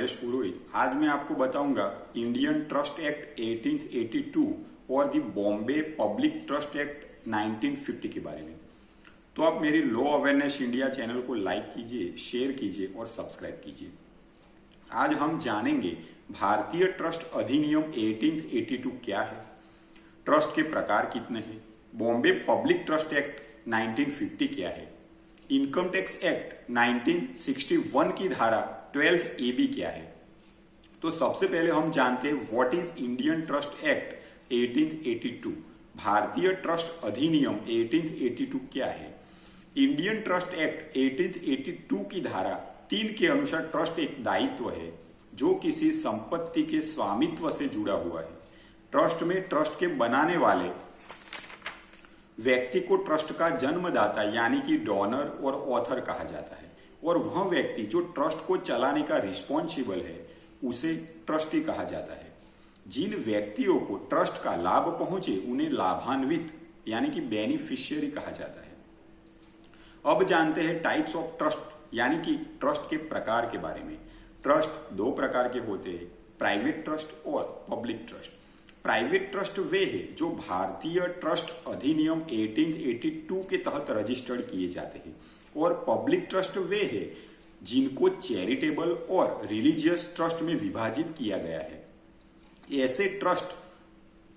महेश पुरोहित। आज मैं आपको बताऊंगा इंडियन ट्रस्ट एक्ट 1882 और दी बॉम्बे पब्लिक ट्रस्ट एक्ट 1950 के बारे में। तो आप मेरी लॉ अवेयरनेस इंडिया चैनल को लाइक कीजिए, शेयर कीजिए और सब्सक्राइब कीजिए। आज हम जानेंगे भारतीय ट्रस्ट अधिनियम 1882 क्या है, ट्रस्ट के प्रकार कितने हैं, बॉम्बे पब्लिक ट्रस्ट एक्ट 1950 क्या है, इनकम टैक्स एक्ट 1961 की धारा 12 AB क्या है। तो सबसे पहले हम जानते हैं what is Indian trust act 1882। भारतीय ट्रस्ट अधिनियम 1882 क्या है। इंडियन ट्रस्ट एक्ट 1882 की धारा 3 के अनुसार ट्रस्ट एक दायित्व है जो किसी संपत्ति के स्वामित्व से जुड़ा हुआ है। ट्रस्ट में ट्रस्ट के बनाने वाले व्यक्ति को ट्रस्ट का जन्मदाता यानी कि डोनर और ऑथर कहा जाता है, और वह व्यक्ति जो ट्रस्ट को चलाने का रिस्पॉन्सिबल है उसे ट्रस्टी कहा जाता है। जिन व्यक्तियों को ट्रस्ट का लाभ पहुंचे उन्हें लाभान्वित यानी कि बेनिफिशियरी कहा जाता है। अब जानते हैं टाइप्स ऑफ ट्रस्ट यानी कि ट्रस्ट के प्रकार के बारे में। ट्रस्ट 2 प्रकार के होते हैं, प्राइवेट ट्रस्ट और पब्लिक ट्रस्ट। प्राइवेट ट्रस्ट वे है जो भारतीय ट्रस्ट अधिनियम 1882 के तहत रजिस्टर्ड किए जाते हैं, और पब्लिक ट्रस्ट वे है जिनको चैरिटेबल और रिलीजियस ट्रस्ट में विभाजित किया गया है। ऐसे ट्रस्ट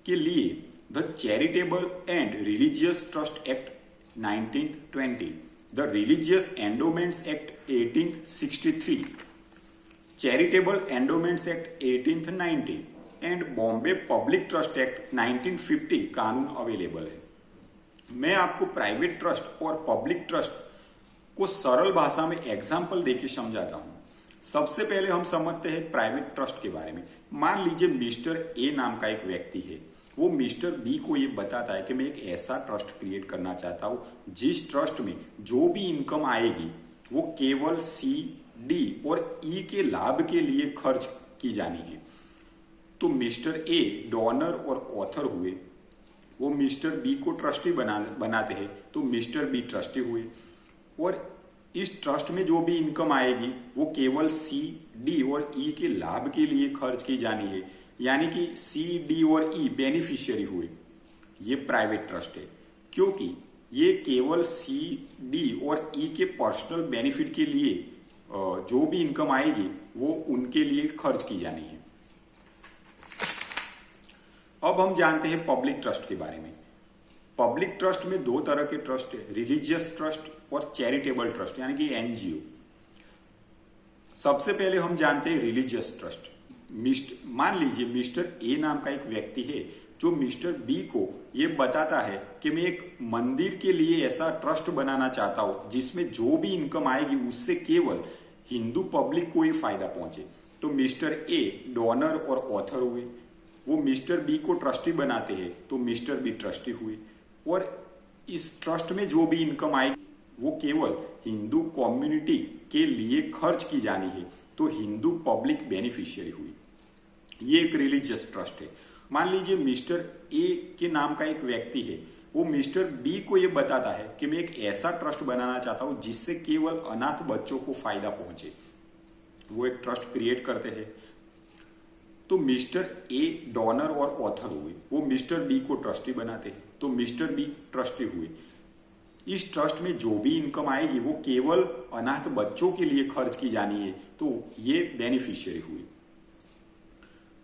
के लिए the charitable and religious trust act 1920, the religious endowments act 1863, charitable endowments act 1890 and Bombay public trust act 1950 कानून अवेलेबल है। मैं आपको प्राइवेट ट्रस्ट और पब्लिक ट्रस्ट को सरल भाषा में एग्जाम्पल देके समझाता हूं। सबसे पहले हम समझते हैं प्राइवेट ट्रस्ट के बारे में। मान लीजिए मिस्टर ए नाम का एक व्यक्ति है, वो मिस्टर बी को ये बताता है कि मैं एक ऐसा ट्रस्ट क्रिएट करना चाहता हूं जिस ट्रस्ट में जो भी इनकम आएगी वो केवल सी, डी और ई के लाभ के लिए खर्च की जानी है। तो मिस्टर ए डोनर और ऑथर हुए, वो मिस्टर बी को ट्रस्टी बनाते हैं, तो मिस्टर बी ट्रस्टी हुए, और इस ट्रस्ट में जो भी इनकम आएगी वो केवल सी, डी और ई के लाभ के लिए खर्च की जानी है, यानी कि सी, डी और ई बेनिफिशियरी हुए। ये प्राइवेट ट्रस्ट है क्योंकि ये केवल सी, डी और ई के पर्सनल बेनिफिट के लिए जो भी इनकम आएगी वो उनके लिए खर्च की जानी है। अब हम जानते हैं पब्लिक ट्रस्ट के बारे में। पब्लिक ट्रस्ट में 2 तरह के ट्रस्ट है, रिलीजियस ट्रस्ट और चैरिटेबल ट्रस्ट यानी कि एनजीओ। सबसे पहले हम जानते हैं रिलीजियस ट्रस्ट। मान लीजिए मिस्टर ए नाम का एक व्यक्ति है जो मिस्टर बी को ये बताता है कि मैं एक मंदिर के लिए ऐसा ट्रस्ट बनाना चाहता हूं जिसमें जो भी इनकम आएगी उससे केवल हिंदू पब्लिक को ही फायदा पहुंचे। तो मिस्टर ए डोनर और ऑथर हुए, वो मिस्टर बी को ट्रस्टी बनाते हैं, तो मिस्टर बी ट्रस्टी हुए, और इस ट्रस्ट में जो भी इनकम आएगी वो केवल हिंदू कम्युनिटी के लिए खर्च की जानी है, तो हिंदू पब्लिक बेनिफिशियरी हुई। ये एक रिलीजियस ट्रस्ट है। मान लीजिए मिस्टर ए के नाम का एक व्यक्ति है, वो मिस्टर बी को ये बताता है कि मैं एक ऐसा ट्रस्ट बनाना चाहता हूं जिससे केवल अनाथ बच्चों को फायदा पहुंचे। वो एक ट्रस्ट क्रिएट करते हैं, तो मिस्टर ए डोनर और ऑथर हुए, वो मिस्टर बी को ट्रस्टी बनाते हैं, तो मिस्टर बी ट्रस्टी हुए। इस ट्रस्ट में जो भी इनकम आएगी वो केवल अनाथ बच्चों के लिए खर्च की जानी है, तो ये बेनिफिशियरी हुई।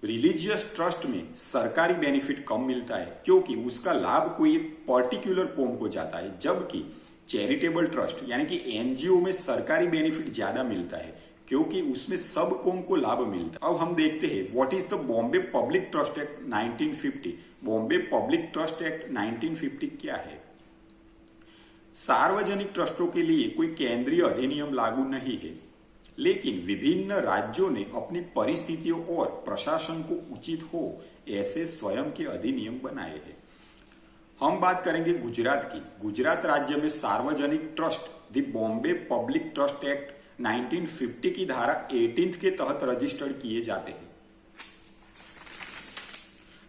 रिलीजियस ट्रस्ट में सरकारी बेनिफिट कम मिलता है क्योंकि उसका लाभ कोई एक पर्टिकुलर कौम को जाता है, जबकि चैरिटेबल ट्रस्ट यानी कि एनजीओ में सरकारी बेनिफिट ज्यादा मिलता है क्योंकि उसमें सब कौम को लाभ मिलता है। अब हम देखते हैं what is the Bombay public trust act 1950। Bombay public trust act 1950 क्या है। सार्वजनिक ट्रस्टों के लिए कोई केंद्रीय अधिनियम लागू नहीं है, लेकिन विभिन्न राज्यों ने अपनी परिस्थितियों और प्रशासन को उचित हो ऐसे स्वयं के अधिनियम बनाए हैं। हम बात करेंगे गुजरात की। गुजरात राज्य में सार्वजनिक trust the Bombay public trust act 1950 की धारा 18 के तहत रजिस्टर्ड किए जाते हैं।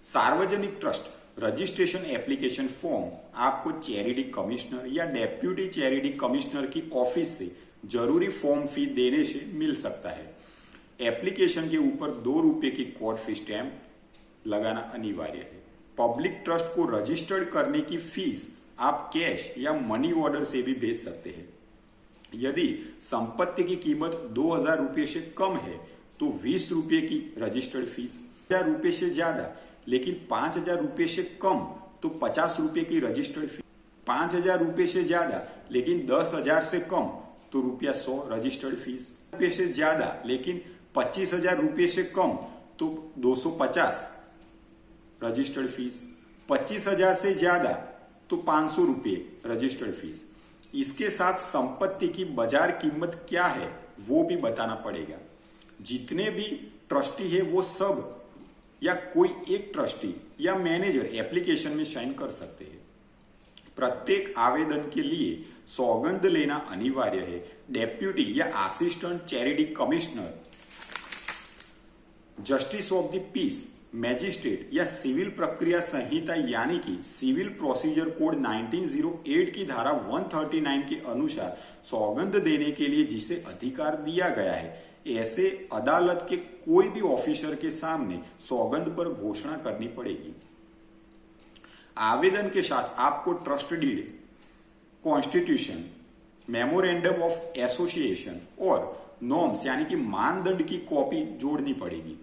सार्वजनिक ट्रस्ट रजिस्ट्रेशन एप्लीकेशन फॉर्म आपको चैरिटी कमिश्नर या डेप्यूटी चैरिटी कमिश्नर की ऑफिस से जरूरी फॉर्म फी देने से मिल सकता है। एप्लीकेशन के ऊपर 2 रुपए की कोर्ट फी स्टैंप लगाना अनिवार्य है। पब्लिक ट्रस्ट को रजिस्टर्ड करने की फीस आप कैश या मनी ऑर्डर से भी भेज सकते हैं। यदि संपत्ति की कीमत 2000 रुपये से कम है तो 20 रुपये की रजिस्टर्ड फीस, 1000 रुपये से ज्यादा लेकिन 5000 रुपये से कम तो 50 रुपये की रजिस्टर्ड फीस, 5000 रुपये से ज्यादा लेकिन 10,000 से कम तो ₹100 रजिस्टर्ड फीस, रुपये से ज्यादा लेकिन 25,000 रुपये से कम तो 250 रजिस्टर्ड फीस, 25,000 से ज्यादा तो 500 रुपये रजिस्टर्ड फीस। इसके साथ संपत्ति की बाजार कीमत क्या है वो भी बताना पड़ेगा। जितने भी ट्रस्टी है वो सब या कोई एक ट्रस्टी या मैनेजर एप्लीकेशन में साइन कर सकते हैं। प्रत्येक आवेदन के लिए सौगंध लेना अनिवार्य है। डेप्यूटी या assistant charity commissioner, justice of the peace, magistrate या सिविल प्रक्रिया संहिता यानी कि सिविल प्रोसीजर कोड 1908 की धारा 139 के अनुसार सौगंध देने के लिए जिसे अधिकार दिया गया है, ऐसे अदालत के कोई भी ऑफिसर के सामने सौगंध पर घोषणा करनी पड़ेगी। आवेदन के साथ आपको trust deed, constitution, memorandum of association और नॉर्म्स यानी कि मानदंड की कॉपी जोड़नी पड़ेगी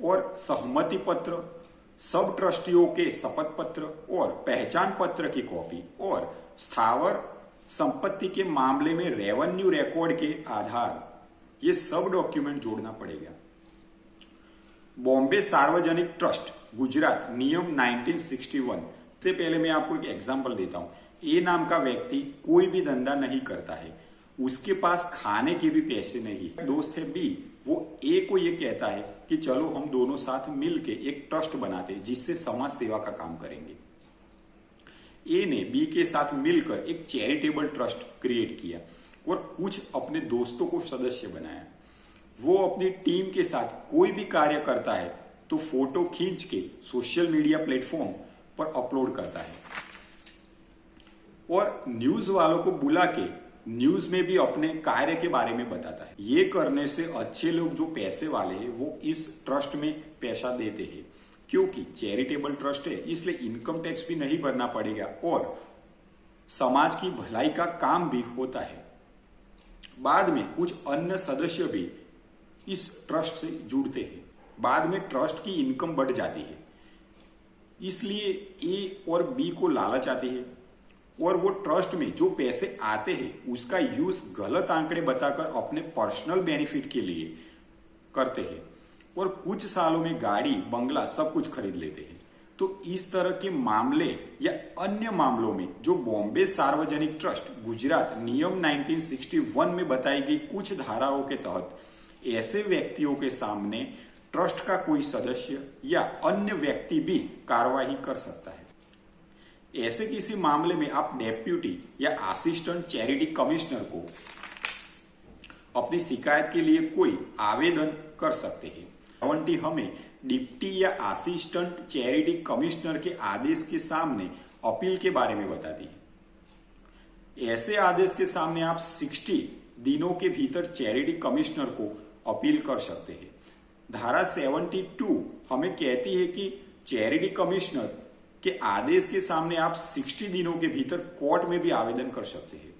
और सहमति पत्र, सब ट्रस्टियों के शपथ पत्र और पहचान पत्र की कॉपी और स्थावर संपत्ति के मामले में रेवेन्यू रिकॉर्ड के आधार, ये सब डॉक्यूमेंट जोड़ना पड़ेगा। बॉम्बे सार्वजनिक ट्रस्ट गुजरात नियम 1961 से पहले मैं आपको एक एग्जांपल देता हूं। ए नाम का व्यक्ति कोई भी धंधा नहीं करता है, उसके पास खाने के भी पैसे नहीं। दोस्त है बी, वो ए को ये कहता है कि चलो हम दोनों साथ मिलके एक ट्रस्ट बनाते हैं जिससे समाज सेवा का काम करेंगे। ए ने बी के साथ मिलकर एक चैरिटेबल ट्रस्ट क्रिएट किया और कुछ अपने दोस्तों को सदस्य बनाया। वो अपनी टीम के साथ कोई भी कार्य करता है तो फोटो खींच के सोशल मीडिया प्लेटफॉर्म पर अपलोड करता है और न्यूज वालों को बुला के न्यूज में भी अपने कार्य के बारे में बताता है। ये करने से अच्छे लोग जो पैसे वाले हैं वो इस ट्रस्ट में पैसा देते हैं, क्योंकि चैरिटेबल ट्रस्ट है इसलिए इनकम टैक्स भी नहीं भरना पड़ेगा और समाज की भलाई का काम भी होता है। बाद में कुछ अन्य सदस्य भी इस ट्रस्ट से जुड़ते हैं। बाद में ट्रस्ट की इनकम बढ़ जाती है, इसलिए ए और बी को लालच आती है और वो ट्रस्ट में जो पैसे आते हैं उसका यूज गलत आंकड़े बताकर अपने पर्सनल बेनिफिट के लिए करते हैं और कुछ सालों में गाड़ी, बंगला सब कुछ खरीद लेते हैं। तो इस तरह के मामले या अन्य मामलों में जो बॉम्बे सार्वजनिक ट्रस्ट गुजरात नियम 1961 में बताई गई कुछ धाराओं के तहत ऐसे व्यक्तियों के सामने ट्रस्ट का कोई सदस्य या अन्य व्यक्ति भी कार्रवाई कर सकता है। ऐसे किसी मामले में आप डेप्यूटी या असिस्टेंट चैरिटी कमिश्नर को अपनी शिकायत के लिए कोई आवेदन कर सकते हैं। 70 हमें डिप्टी या असिस्टेंट चैरिटी कमिश्नर के आदेश के सामने अपील के बारे में बताती है। ऐसे आदेश के सामने आप 60 दिनों के भीतर चैरिटी कमिश्नर को अपील कर सकते हैं। धारा 72 हमें कहती है कि चैरिटी कमिश्नर के आदेश के सामने आप 60 दिनों के भीतर कोर्ट में भी आवेदन कर सकते हैं।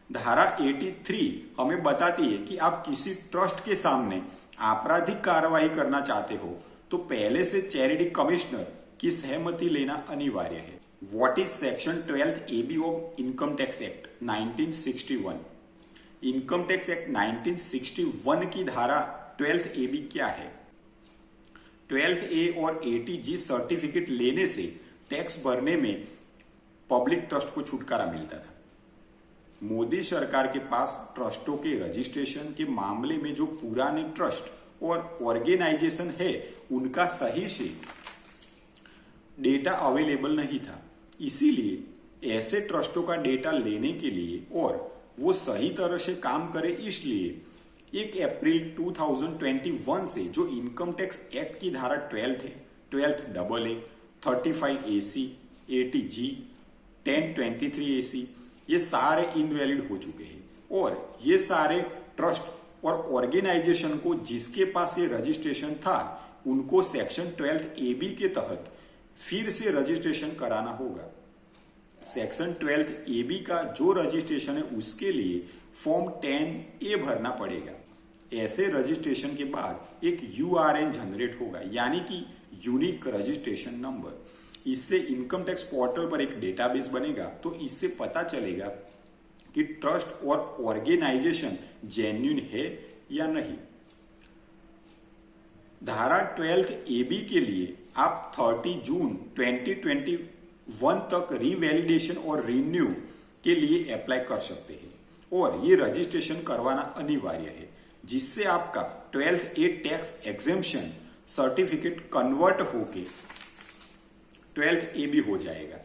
धारा 83 हमें बताती है कि आप किसी ट्रस्ट के सामने आपराधिक कार्रवाई करना चाहते हो तो पहले से चैरिटी कमिश्नर की सहमति लेना अनिवार्य है। What is section 12 AB of income tax act 1961? Income tax act 1961 की धारा 12 AB क्या है? 12A और 80G सर्टिफिकेट लेने से टैक्स भरने में पब्लिक ट्रस्ट को छुटकारा मिलता था। मोदी सरकार के पास ट्रस्टों के रजिस्ट्रेशन के मामले में जो पुराने ट्रस्ट और ऑर्गेनाइजेशन है उनका सही से डेटा अवेलेबल नहीं था, इसीलिए ऐसे ट्रस्टों का डेटा लेने के लिए और वो सही तरह से काम करे इसलिए 1 अप्रैल 2021 से जो इनकम टैक्स एक्ट की धारा 12 है, 12AA, 35AC, 80G, 1023AC, ये सारे इनवैलिड हो चुके हैं और ये सारे ट्रस्ट और ऑर्गेनाइजेशन को जिसके पास ये रजिस्ट्रेशन था उनको सेक्शन 12AB के तहत फिर से रजिस्ट्रेशन कराना होगा। सेक्शन 12AB का जो रजिस्ट्रेशन है उसके लिए फॉर्म 10A भरना पड़ेगा। ऐसे रजिस्ट्रेशन के बाद एक URN जनरेट होगा, यानी कि यूनिक रजिस्ट्रेशन नंबर। इससे इनकम टैक्स पोर्टल पर एक डेटाबेस बनेगा, तो इससे पता चलेगा कि ट्रस्ट और ऑर्गेनाइजेशन जेन्युइन है या नहीं। धारा 12AB के लिए आप 30 जून 2021 तक रीवैलिडेशन और रिन्यू के लिए अप्लाई कर सकते हैं और ये रजिस्ट्रेशन करवाना अनिवार्य है, जिससे आपका 12A tax exemption certificate convert होके 12AB हो जाएगा।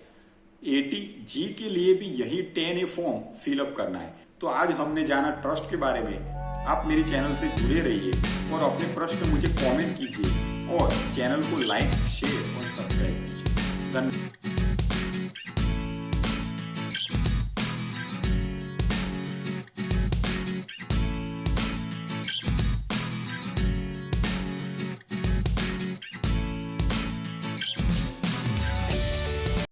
80G के लिए भी यही 10A फॉर्म फिलअप करना है। तो आज हमने जाना ट्रस्ट के बारे में। आप मेरे चैनल से जुड़े रहिए और अपने प्रश्न मुझे कमेंट कीजिए और चैनल को लाइक, शेयर और सब्सक्राइब कीजिए। धन्यवाद।